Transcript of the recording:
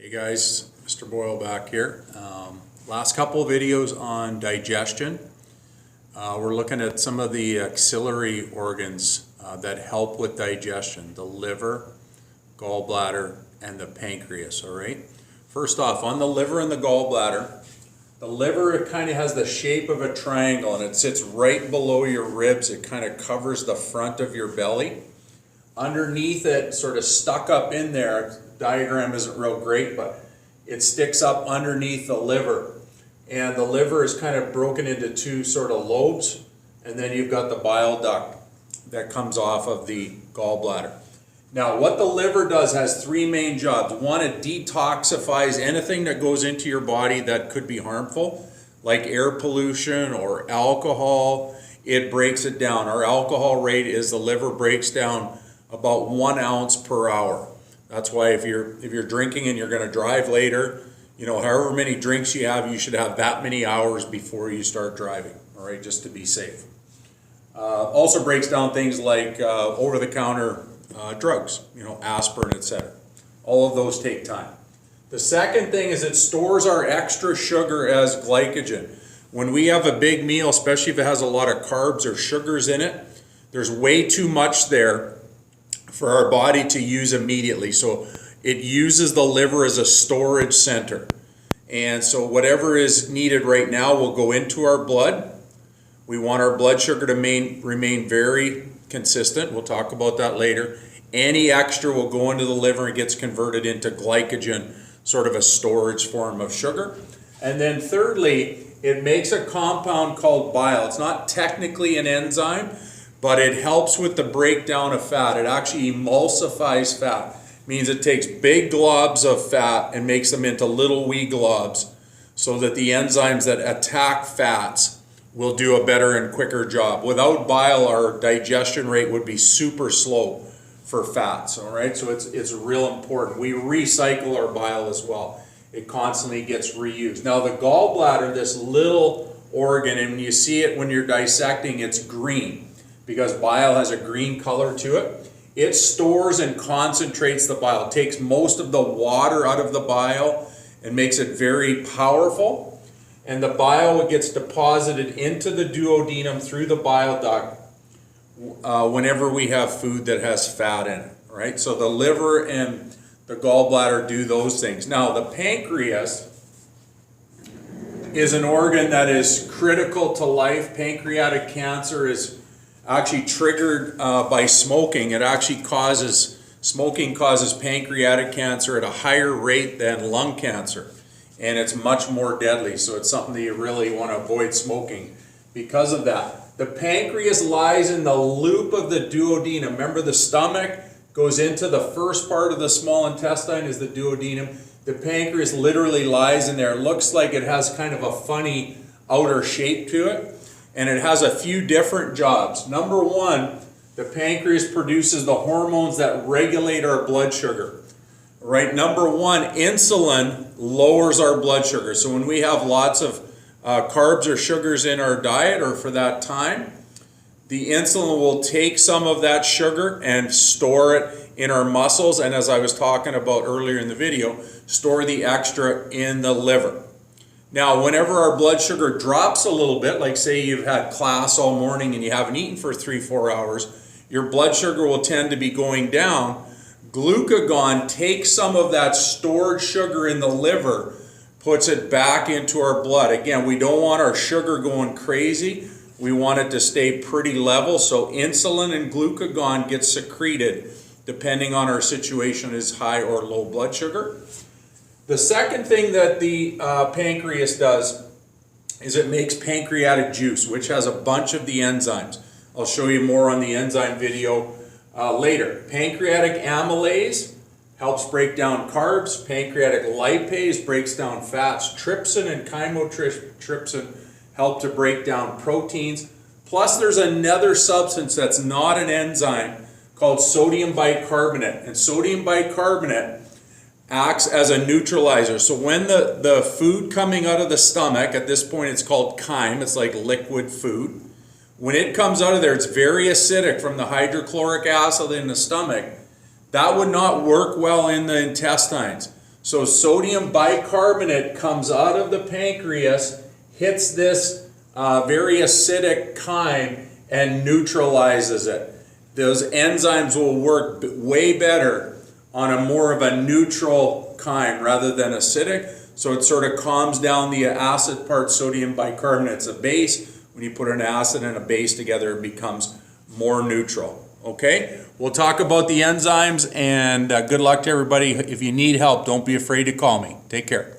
Hey guys, Mr. Boyle back here. Last couple of videos on digestion. We're looking at some of the auxiliary organs that help with digestion. The liver, gallbladder, and the pancreas, all right? First off, on the liver and the gallbladder, the liver, it kind of has the shape of a triangle and it sits right below your ribs. It kind of covers the front of your belly. Underneath it, sort of stuck up in there, diagram isn't real great, but it sticks up underneath the liver. And the liver is kind of broken into two sort of lobes, and then you've got the bile duct that comes off of the gallbladder. Now, what the liver does has three main jobs. One, it detoxifies anything that goes into your body that could be harmful, like air pollution or alcohol. It breaks it down. Our alcohol rate is the liver breaks down about 1 ounce per hour. That's why if you're drinking and you're going to drive later, you know, however many drinks you have, you should have that many hours before you start driving, all right, just to be safe. Also breaks down things like over-the-counter drugs, you know, aspirin, etc. All of those take time. The second thing is it stores our extra sugar as glycogen. When we have a big meal, especially if it has a lot of carbs or sugars in it, there's way too much there for our body to use immediately. So it uses the liver as a storage center. And so whatever is needed right now will go into our blood. We want our blood sugar to remain very consistent. We'll talk about that later. Any extra will go into the liver and gets converted into glycogen, sort of a storage form of sugar. And then thirdly, it makes a compound called bile. It's not technically an enzyme, but it helps with the breakdown of fat. It actually emulsifies fat. It means it takes big globs of fat and makes them into little wee globs so that the enzymes that attack fats will do a better and quicker job. Without bile, our digestion rate would be super slow for fats, all right? So it's real important. We recycle our bile as well. It constantly gets reused. Now the gallbladder, this little organ, and when you see it when you're dissecting, it's green, because bile has a green color to it. It stores and concentrates the bile. It takes most of the water out of the bile and makes it very powerful. And the bile gets deposited into the duodenum through the bile duct whenever we have food that has fat in it, right? So the liver and the gallbladder do those things. Now the pancreas is an organ that is critical to life. Pancreatic cancer is actually triggered by smoking. It actually smoking causes pancreatic cancer at a higher rate than lung cancer, and it's much more deadly. So it's something that you really want to avoid smoking because of that. The pancreas lies in the loop of the duodenum. Remember, the stomach goes into the first part of the small intestine is the duodenum. The pancreas literally lies in there. It looks like it has kind of a funny outer shape to it. And it has a few different jobs. Number one, the pancreas produces the hormones that regulate our blood sugar. Right? Number one, insulin lowers our blood sugar. So when we have lots of carbs or sugars in our diet or for that time, the insulin will take some of that sugar and store it in our muscles. And as I was talking about earlier in the video, store the extra in the liver. Now, whenever our blood sugar drops a little bit, like say you've had class all morning and you haven't eaten for 3-4 hours, your blood sugar will tend to be going down. Glucagon takes some of that stored sugar in the liver, puts it back into our blood. Again, we don't want our sugar going crazy. We want it to stay pretty level. So insulin and glucagon get secreted depending on our situation is high or low blood sugar. The second thing that the pancreas does is it makes pancreatic juice, which has a bunch of the enzymes. I'll show you more on the enzyme video later. Pancreatic amylase helps break down carbs. Pancreatic lipase breaks down fats. Trypsin and chymotrypsin help to break down proteins. Plus there's another substance that's not an enzyme called sodium bicarbonate. And sodium bicarbonate acts as a neutralizer. So when the food coming out of the stomach, at this point it's called chyme, it's like liquid food. When it comes out of there, it's very acidic from the hydrochloric acid in the stomach. That would not work well in the intestines. So sodium bicarbonate comes out of the pancreas, hits this very acidic chyme and neutralizes it. Those enzymes will work way better on a more of a neutral chyme rather than acidic. So it sort of calms down the acid part. Sodium bicarbonate's a base. When you put an acid and a base together, it becomes more neutral. Okay, we'll talk about the enzymes, and good luck to everybody. If you need help, don't be afraid to call me. Take care.